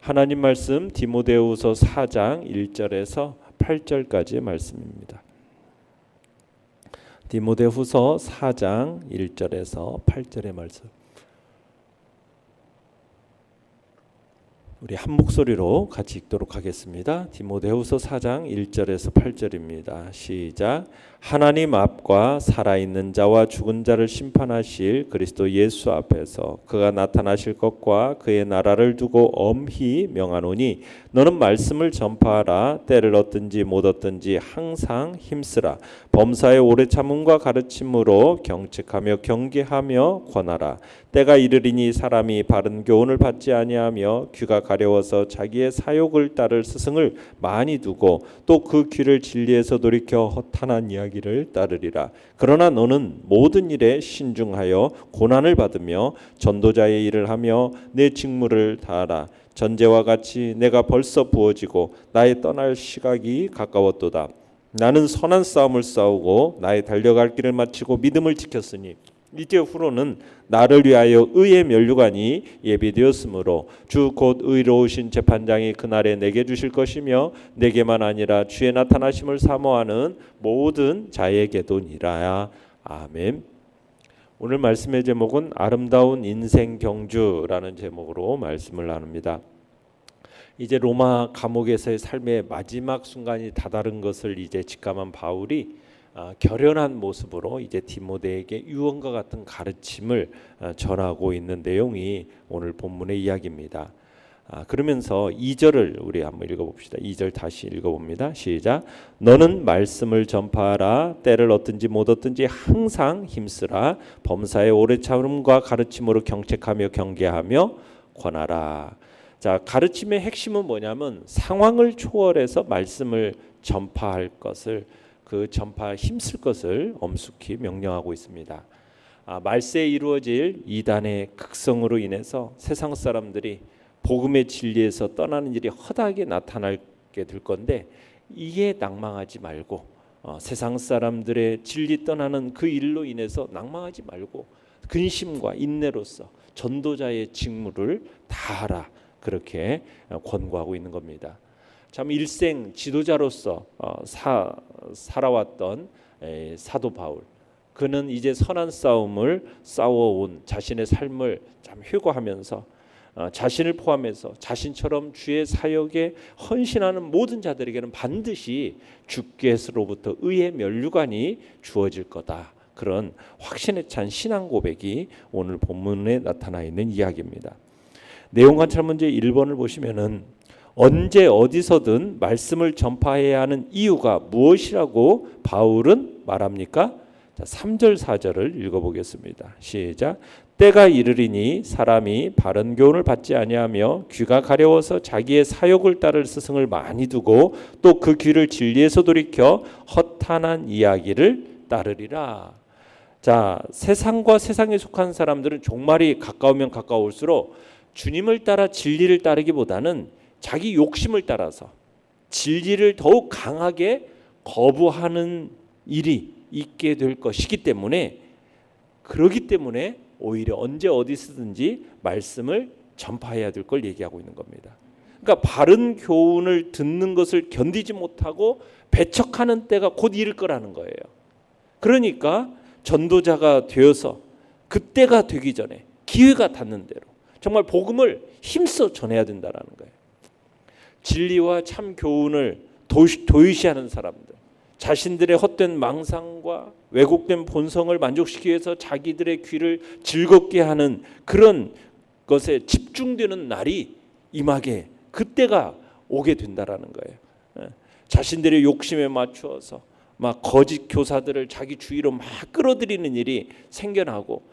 하나님 말씀 디모데후서 4장 1절에서 8절까지의 말씀입니다. 디모데후서 4장 1절에서 8절의 말씀. 우리 한 목소리로 같이 읽도록 하겠습니다. 디모데후서 4장 1절에서 8절입니다. 시작. 하나님 앞과 살아있는 자와 죽은 자를 심판하실 그리스도 예수 앞에서 그가 나타나실 것과 그의 나라를 두고 엄히 명하노니 너는 말씀을 전파하라. 때를 얻든지 못 얻든지 항상 힘쓰라. 범사의 오래 참음과 가르침으로 경책하며 경계하며 권하라. 때가 이르리니 사람이 바른 교훈을 받지 아니하며 귀가 가려워서 자기의 사욕을 따를 스승을 많이 두고 또 그 귀를 진리에서 돌이켜 허탄한 이야기를 따르리라. 그러나 너는 모든 일에 신중하여 고난을 받으며 전도자의 일을 하며 내 직무를 다하라. 전제와 같이 내가 벌써 부어지고 나의 떠날 시각이 가까웠도다. 나는 선한 싸움을 싸우고 나의 달려갈 길을 마치고 믿음을 지켰으니 이제 후로는 나를 위하여 의의 면류관이 예비되었으므로 주 곧 의로우신 재판장이 그날에 내게 주실 것이며 내게만 아니라 주의 나타나심을 사모하는 모든 자에게도니라. 아멘. 오늘 말씀의 제목은 아름다운 인생 경주라는 제목으로 말씀을 나눕니다. 이제 로마 감옥에서의 삶의 마지막 순간이 다다른 것을 이제 직감한 바울이 결연한 모습으로 이제 디모데에게 유언과 같은 가르침을 전하고 있는 내용이 오늘 본문의 이야기입니다. 그러면서 2절을 우리 한번 읽어봅시다. 2절 다시 읽어봅니다. 시작. 너는 말씀을 전파하라. 때를 얻든지 못 얻든지 항상 힘쓰라. 범사의 오래 참음과 가르침으로 경책하며 경계하며 권하라. 자, 가르침의 핵심은 뭐냐면 상황을 초월해서 말씀을 전파할 것을 그 전파 힘쓸 것을 엄숙히 명령하고 있습니다. 말세에 이루어질 이단의 극성으로 인해서 세상 사람들이 복음의 진리에서 떠나는 일이 허다하게 나타나게 될 건데 이에 낭망하지 말고 세상 사람들의 진리 떠나는 그 일로 인해서 낭망하지 말고 근심과 인내로서 전도자의 직무를 다하라. 그렇게 권고하고 있는 겁니다. 참 일생 지도자로서 살아왔던 사도 바울, 그는 이제 선한 싸움을 싸워온 자신의 삶을 참 회고하면서 자신을 포함해서 자신처럼 주의 사역에 헌신하는 모든 자들에게는 반드시 주께서로부터 의의 면류관이 주어질 거다. 그런 확신에 찬 신앙 고백이 오늘 본문에 나타나 있는 이야기입니다. 내용 관찰 문제 1번을 보시면은 언제 어디서든 말씀을 전파해야 하는 이유가 무엇이라고 바울은 말합니까? 자, 3절 4절을 읽어보겠습니다. 시작. 때가 이르리니 사람이 바른 교훈을 받지 아니하며 귀가 가려워서 자기의 사욕을 따를 스승을 많이 두고 또 그 귀를 진리에서 돌이켜 허탄한 이야기를 따르리라. 자, 세상과 세상에 속한 사람들은 종말이 가까우면 가까울수록 주님을 따라 진리를 따르기보다는 자기 욕심을 따라서 진리를 더욱 강하게 거부하는 일이 있게 될 것이기 때문에 그러기 때문에 오히려 언제 어디서든지 말씀을 전파해야 될 걸 얘기하고 있는 겁니다. 그러니까 바른 교훈을 듣는 것을 견디지 못하고 배척하는 때가 곧 이를 거라는 거예요. 그러니까 전도자가 되어서 그때가 되기 전에 기회가 닿는 대로 정말 복음을 힘써 전해야 된다는 거예요. 진리와 참 교훈을 도외시하는 사람들, 자신들의 헛된 망상과 왜곡된 본성을 만족시키기 위해서 자기들의 귀를 즐겁게 하는 그런 것에 집중되는 날이 임하게 그때가 오게 된다라는 거예요. 자신들의 욕심에 맞추어서 막 거짓 교사들을 자기 주위로 막 끌어들이는 일이 생겨나고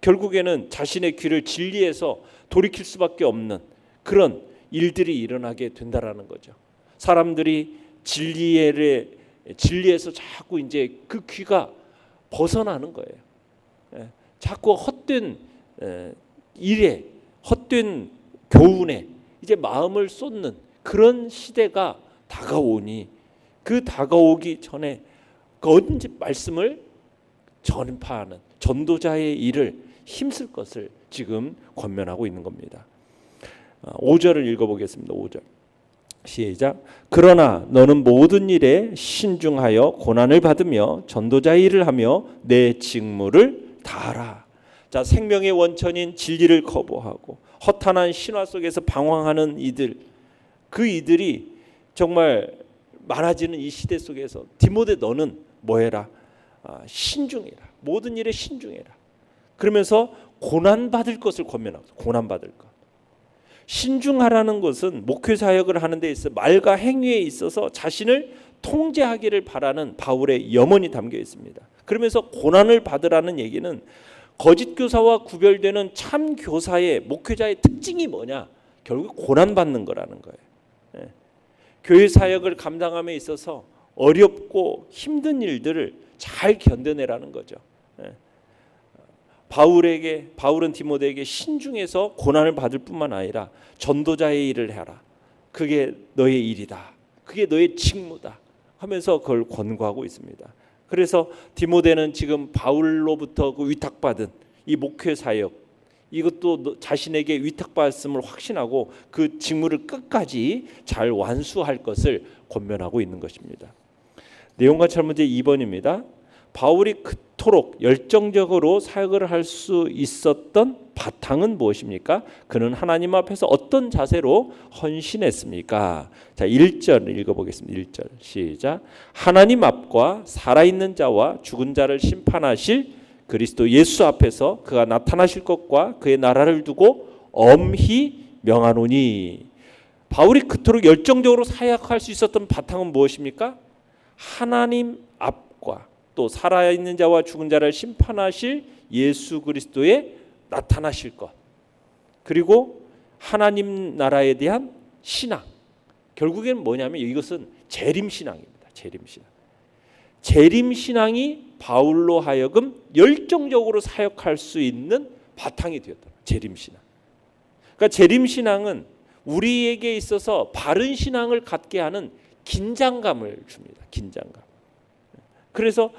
결국에는 자신의 귀를 진리에서 돌이킬 수밖에 없는 그런 일들이 일어나게 된다라는 거죠. 사람들이 진리에서 자꾸 이제 그 귀가 벗어나는 거예요. 자꾸 헛된 일에, 헛된 교훈에 이제 마음을 쏟는 그런 시대가 다가오니 그 다가오기 전에 언제 말씀을 전파하는 전도자의 일을 힘쓸 것을 지금 권면하고 있는 겁니다. 5절을 읽어보겠습니다. 5절 시작. 그러나 너는 모든 일에 신중하여 고난을 받으며 전도자의 일을 하며 내 직무를 다하라. 자, 생명의 원천인 진리를 거부하고 허탄한 신화 속에서 방황하는 이들, 그 이들이 정말 많아지는 이 시대 속에서 디모데 너는 뭐해라? 신중해라. 모든 일에 신중해라. 그러면서 고난받을 것을 권면하고, 고난받을 것. 신중하라는 것은 목회 사역을 하는 데 있어 말과 행위에 있어서 자신을 통제하기를 바라는 바울의 염원이 담겨 있습니다. 그러면서 고난을 받으라는 얘기는 거짓 교사와 구별되는 참 교사의 목회자의 특징이 뭐냐? 결국 고난받는 거라는 거예요. 교회 사역을 감당함에 있어서 어렵고 힘든 일들을 잘 견뎌내라는 거죠. 바울은 디모데에게 신중해서 고난을 받을 뿐만 아니라 전도자의 일을 해라. 그게 너의 일이다. 그게 너의 직무다. 하면서 그걸 권고하고 있습니다. 그래서 디모데는 지금 바울로부터 그 위탁받은 이 목회 사역, 이것도 자신에게 위탁받았음을 확신하고 그 직무를 끝까지 잘 완수할 것을 권면하고 있는 것입니다. 내용과찰 문제 2번입니다. 바울이 그토록 열정적으로 사역을 할 수 있었던 바탕은 무엇입니까? 그는 하나님 앞에서 어떤 자세로 헌신했습니까? 자, 1절 읽어보겠습니다. 1절 시작. 하나님 앞과 살아있는 자와 죽은 자를 심판하실 그리스도 예수 앞에서 그가 나타나실 것과 그의 나라를 두고 엄히 명하노니. 바울이 그토록 열정적으로 사역할 수 있었던 바탕은 무엇입니까? 하나님 앞과 또 살아있는 자와 죽은 자를 심판하실 예수 그리스도의 나타나실 것, 그리고 하나님 나라에 대한 신앙. 결국에는 뭐냐면 이것은 재림신앙입니다. 재림신앙이 바울로 하여금 열정적으로 사역할 수 있는 바탕이 되었다. 재림신앙. 그러니까 재림신앙은 우리에게 있어서 바른 신앙을 갖게 하는 긴장감을 줍니다. 긴장감. 그래서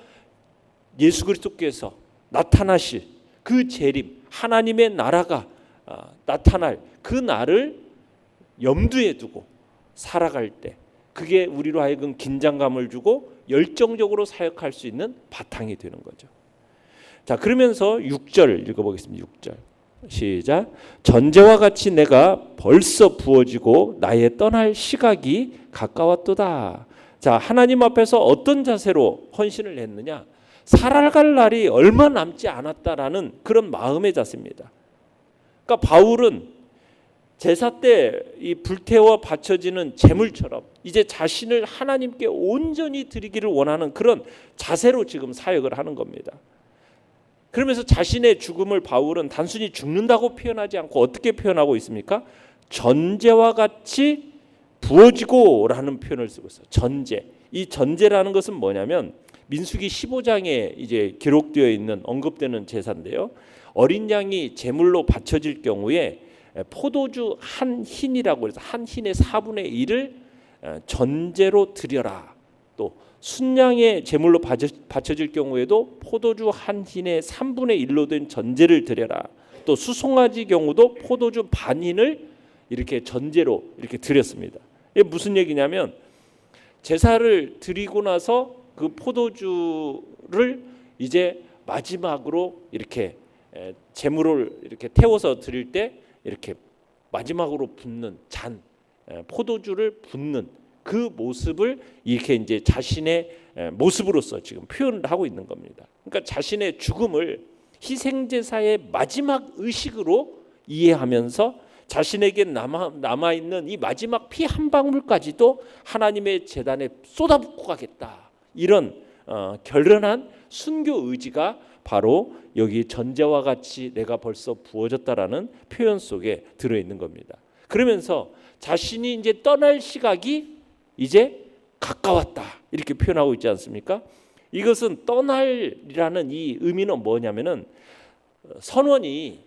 예수 그리스도께서 나타나실 그 재림, 하나님의 나라가 나타날 그 날을 염두에 두고 살아갈 때 그게 우리로 하여금 긴장감을 주고 열정적으로 사역할 수 있는 바탕이 되는 거죠. 자, 그러면서 6절 읽어보겠습니다. 6절 시작. 전제와 같이 내가 벌써 부어지고 나의 떠날 시각이 가까웠도다. 자, 하나님 앞에서 어떤 자세로 헌신을 했느냐? 살아갈 날이 얼마 남지 않았다라는 그런 마음의 자세입니다. 그러니까 바울은 제사 때 이 불태워 바쳐지는 제물처럼 이제 자신을 하나님께 온전히 드리기를 원하는 그런 자세로 지금 사역을 하는 겁니다. 그러면서 자신의 죽음을 바울은 단순히 죽는다고 표현하지 않고 어떻게 표현하고 있습니까? 전제와 같이 부어지고라는 표현을 쓰고 있어요. 전제. 이 전제라는 것은 뭐냐면 민수기 15장에 이제 기록되어 있는 언급되는 제사인데요. 어린 양이 제물로 바쳐질 경우에 포도주 한 흰이라고 해서 한 흰의 4분의 1을 전제로 드려라. 또 순양의 제물로 바쳐질 경우에도 포도주 한 흰의 3분의 1로 된 전제를 드려라. 또 수송아지 경우도 포도주 반 흰을 이렇게 전제로 이렇게 드렸습니다. 이게 무슨 얘기냐면 제사를 드리고 나서 그 포도주를 이제 마지막으로 이렇게 제물을 이렇게 태워서 드릴 때 이렇게 마지막으로 붓는 잔, 포도주를 붓는 그 모습을 이렇게 이제 자신의 모습으로서 지금 표현을 하고 있는 겁니다. 그러니까 자신의 죽음을 희생제사의 마지막 의식으로 이해하면서 자신에게 남아있는 이 마지막 피 한 방울까지도 하나님의 제단에 쏟아붓고 가겠다. 이런 결연한 순교 의지가 바로 여기 전제와 같이 내가 벌써 부어졌다라는 표현 속에 들어있는 겁니다. 그러면서 자신이 이제 떠날 시각이 이제 가까웠다 이렇게 표현하고 있지 않습니까? 이것은 떠날이라는 이 의미는 뭐냐면은 선원이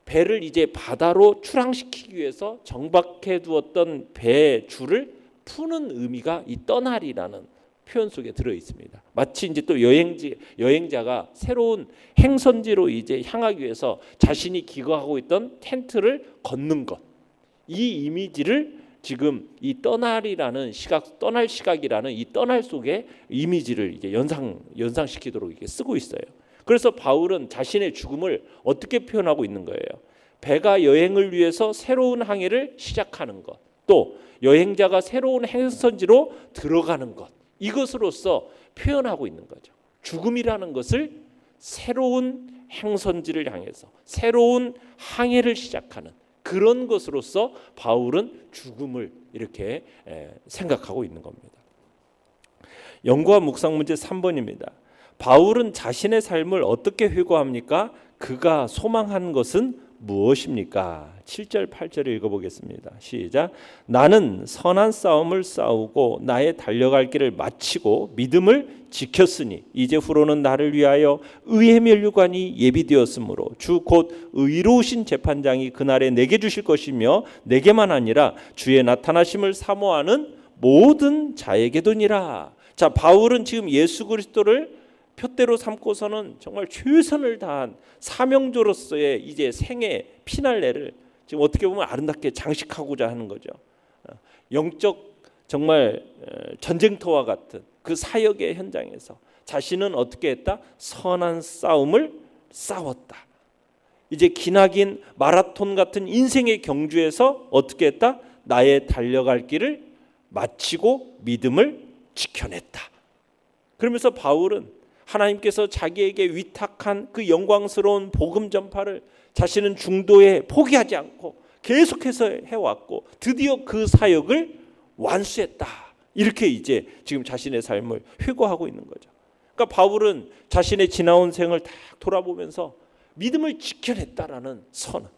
배를 이제 바다로 출항시키기 위해서 정박해 두었던 배 줄을 푸는 의미가 이 떠날이라는 표현 속에 들어 있습니다. 마치 이제 또 여행자가 새로운 행선지로 이제 향하기 위해서 자신이 기거하고 있던 텐트를 걷는 것, 이 이미지를 지금 이 떠날 시각이라는 이 떠날 속에 이미지를 이제 연상시키도록 이렇게 쓰고 있어요. 그래서 바울은 자신의 죽음을 어떻게 표현하고 있는 거예요? 배가 여행을 위해서 새로운 항해를 시작하는 것, 또 여행자가 새로운 행선지로 들어가는 것, 이것으로서 표현하고 있는 거죠. 죽음이라는 것을 새로운 행선지를 향해서 새로운 항해를 시작하는 그런 것으로서 바울은 죽음을 이렇게 생각하고 있는 겁니다. 연구와 묵상 문제 3번입니다. 바울은 자신의 삶을 어떻게 회고합니까? 그가 소망한 것은 무엇입니까? 7절 8절을 읽어보겠습니다. 시작. 나는 선한 싸움을 싸우고 나의 달려갈 길을 마치고 믿음을 지켰으니 이제후로는 나를 위하여 의의 면류관이 예비되었으므로 주 곧 의로우신 재판장이 그날에 내게 주실 것이며 내게만 아니라 주의 나타나심을 사모하는 모든 자에게도니라. 자, 바울은 지금 예수 그리스도를 표대로 삼고서는 정말 최선을 다한 사명조로서의 이제 생애 피날레를 지금 어떻게 보면 아름답게 장식하고자 하는 거죠. 영적 정말 전쟁터와 같은 그 사역의 현장에서 자신은 어떻게 했다? 선한 싸움을 싸웠다. 이제 기나긴 마라톤 같은 인생의 경주에서 어떻게 했다? 나의 달려갈 길을 마치고 믿음을 지켜냈다. 그러면서 바울은 하나님께서 자기에게 위탁한 그 영광스러운 복음 전파를 자신은 중도에 포기하지 않고 계속해서 해왔고 드디어 그 사역을 완수했다. 이렇게 이제 지금 자신의 삶을 회고하고 있는 거죠. 그러니까 바울은 자신의 지나온 생을 딱 돌아보면서 믿음을 지켜냈다라는 선언.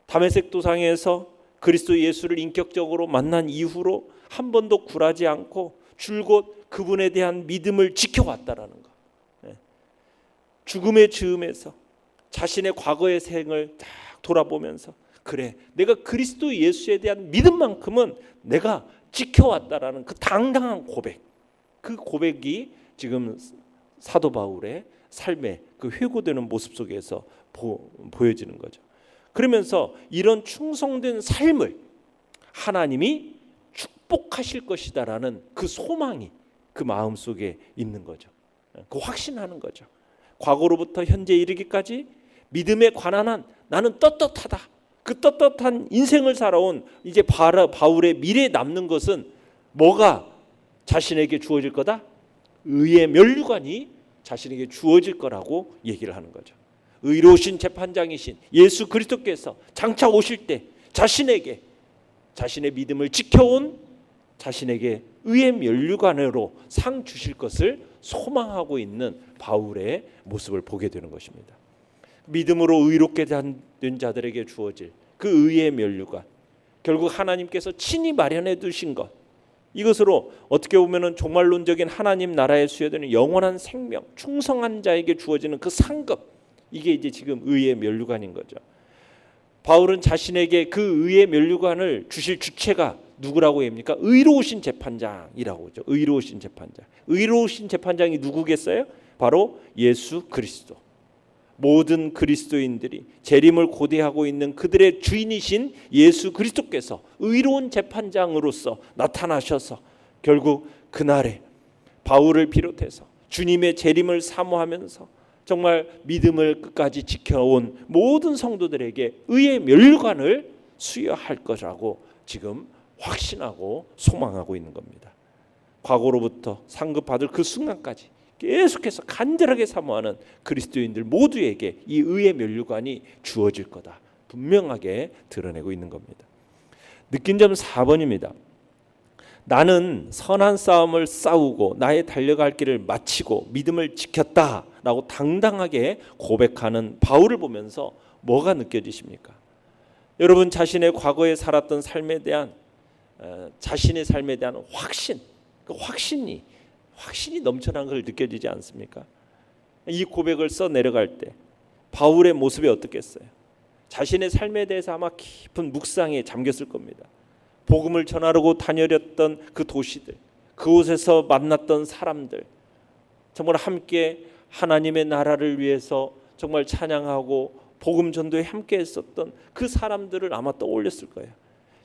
다메섹 도상에서 그리스도 예수를 인격적으로 만난 이후로 한 번도 굴하지 않고 줄곧 그분에 대한 믿음을 지켜왔다라는 거. 죽음의 즈음에서 자신의 과거의 생을 딱 돌아보면서 그래, 내가 그리스도 예수에 대한 믿음만큼은 내가 지켜왔다라는 그 당당한 고백. 그 고백이 지금 사도 바울의 삶의 그 회고되는 모습 속에서 보여지는 거죠. 그러면서 이런 충성된 삶을 하나님이 축복하실 것이다라는 그 소망이 그 마음 속에 있는 거죠. 그 확신하는 거죠. 과거로부터 현재 이르기까지 믿음에 관한 한 나는 떳떳하다. 그 떳떳한 인생을 살아온 이제 바울의 미래에 남는 것은 뭐가 자신에게 주어질 거다? 의의 면류관이 자신에게 주어질 거라고 얘기를 하는 거죠. 의로우신 재판장이신 예수 그리스도께서 장차 오실 때 자신에게 자신의 믿음을 지켜온 자신에게 의의 면류관으로 상 주실 것을 소망하고 있는 바울의 모습을 보게 되는 것입니다. 믿음으로 의롭게 된 자들에게 주어질 그 의의 면류관, 결국 하나님께서 친히 마련해 두신 것, 이것으로 어떻게 보면은 종말론적인 하나님 나라에 수여되는 영원한 생명, 충성한 자에게 주어지는 그 상급, 이게 이제 지금 의의 면류관인 거죠. 바울은 자신에게 그 의의 면류관을 주실 주체가 누구라고 합니까? 의로우신 재판장이라고 하죠. 의로우신 재판장. 의로우신 재판장이 누구겠어요? 바로 예수 그리스도. 모든 그리스도인들이 재림을 고대하고 있는 그들의 주인이신 예수 그리스도께서 의로운 재판장으로서 나타나셔서 결국 그날에 바울을 비롯해서 주님의 재림을 사모하면서 정말 믿음을 끝까지 지켜온 모든 성도들에게 의의 면류관을 수여할 것이라고 지금 확신하고 소망하고 있는 겁니다. 과거로부터 상급받을 그 순간까지 계속해서 간절하게 사모하는 그리스도인들 모두에게 이 의의 면류관이 주어질 거다. 분명하게 드러내고 있는 겁니다. 느낀 점 4번입니다. 나는 선한 싸움을 싸우고 나의 달려갈 길을 마치고 믿음을 지켰다라고 당당하게 고백하는 바울을 보면서 뭐가 느껴지십니까? 여러분 자신의 과거에 살았던 삶에 대한 자신의 삶에 대한 확신, 그 확신이 넘쳐난 걸 느껴지지 않습니까? 이 고백을 써 내려갈 때 바울의 모습이 어떻겠어요? 자신의 삶에 대해서 아마 깊은 묵상에 잠겼을 겁니다. 복음을 전하려고 다녔던 그 도시들, 그곳에서 만났던 사람들, 정말 함께 하나님의 나라를 위해서 정말 찬양하고 복음 전도에 함께 했었던 그 사람들을 아마 떠올렸을 거예요.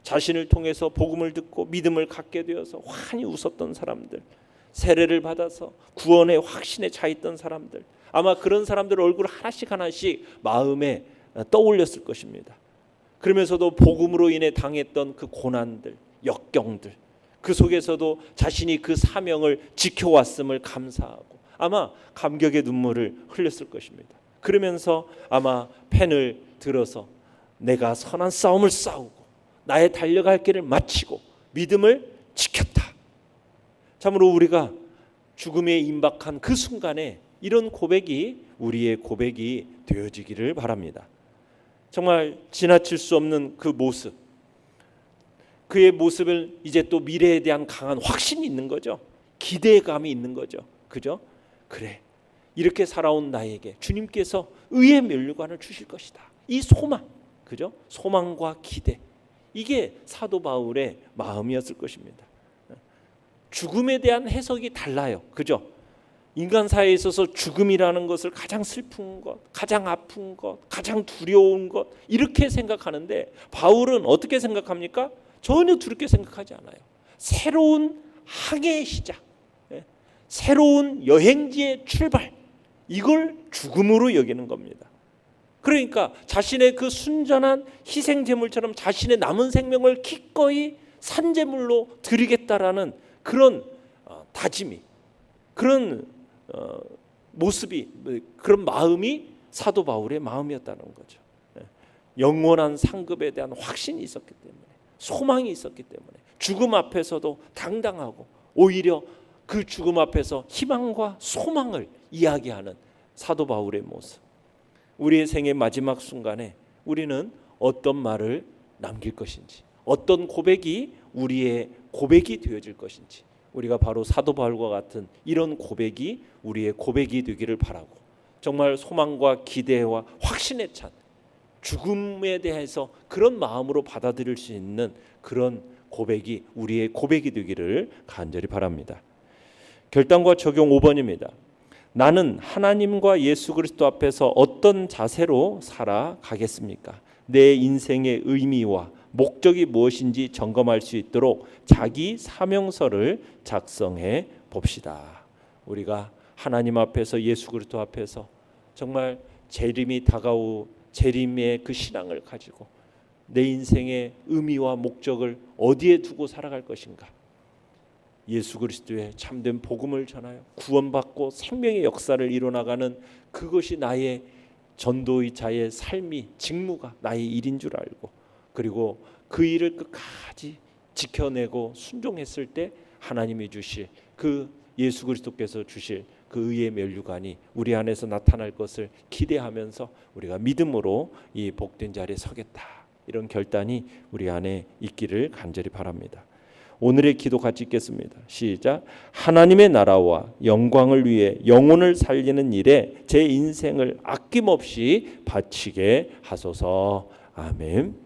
자신을 통해서 복음을 듣고 믿음을 갖게 되어서 환히 웃었던 사람들, 세례를 받아서 구원의 확신에 차 있던 사람들, 아마 그런 사람들 얼굴 하나씩 하나씩 마음에 떠올렸을 것입니다. 그러면서도 복음으로 인해 당했던 그 고난들, 역경들, 그 속에서도 자신이 그 사명을 지켜왔음을 감사하고 아마 감격의 눈물을 흘렸을 것입니다. 그러면서 아마 펜을 들어서 내가 선한 싸움을 싸우고 나의 달려갈 길을 마치고 믿음을 지켰다. 참으로 우리가 죽음에 임박한 그 순간에 이런 고백이 우리의 고백이 되어지기를 바랍니다. 정말 지나칠 수 없는 그 모습, 그의 모습을 이제 또 미래에 대한 강한 확신이 있는 거죠. 기대감이 있는 거죠. 그죠? 그래, 이렇게 살아온 나에게 주님께서 의의 면류관을 주실 것이다. 이 소망, 그죠? 소망과 기대, 이게 사도 바울의 마음이었을 것입니다. 죽음에 대한 해석이 달라요. 그죠? 인간 사회에 있어서 죽음이라는 것을 가장 슬픈 것, 가장 아픈 것, 가장 두려운 것 이렇게 생각하는데 바울은 어떻게 생각합니까? 전혀 두렵게 생각하지 않아요. 새로운 항해의 시작, 새로운 여행지의 출발, 이걸 죽음으로 여기는 겁니다. 그러니까 자신의 그 순전한 희생 제물처럼 자신의 남은 생명을 기꺼이 산제물로 드리겠다라는 그런 다짐이, 그런 모습이, 그런 마음이 사도 바울의 마음이었다는 거죠. 영원한 상급에 대한 확신이 있었기 때문에, 소망이 있었기 때문에 죽음 앞에서도 당당하고 오히려 그 죽음 앞에서 희망과 소망을 이야기하는 사도 바울의 모습. 우리의 생의 마지막 순간에 우리는 어떤 말을 남길 것인지, 어떤 고백이 우리의 고백이 되어질 것인지, 우리가 바로 사도 바울과 같은 이런 고백이 우리의 고백이 되기를 바라고, 정말 소망과 기대와 확신에 찬 죽음에 대해서 그런 마음으로 받아들일 수 있는 그런 고백이 우리의 고백이 되기를 간절히 바랍니다. 결단과 적용 5번입니다. 나는 하나님과 예수 그리스도 앞에서 어떤 자세로 살아가겠습니까? 내 인생의 의미와 목적이 무엇인지 점검할 수 있도록 자기 사명서를 작성해 봅시다. 우리가 하나님 앞에서, 예수 그리스도 앞에서 정말 재림이 다가오 재림의 그 신앙을 가지고 내 인생의 의미와 목적을 어디에 두고 살아갈 것인가? 예수 그리스도의 참된 복음을 전하여 구원받고 생명의 역사를 이뤄나가는 그것이 나의 전도자의 삶이, 직무가 나의 일인 줄 알고, 그리고 그 일을 끝까지 지켜내고 순종했을 때 하나님이 주실 그 예수 그리스도께서 주실 그 의의 면류관이 우리 안에서 나타날 것을 기대하면서 우리가 믿음으로 이 복된 자리에 서겠다, 이런 결단이 우리 안에 있기를 간절히 바랍니다. 오늘의 기도 같이 읽겠습니다. 시작. 하나님의 나라와 영광을 위해 영혼을 살리는 일에 제 인생을 아낌없이 바치게 하소서. 아멘.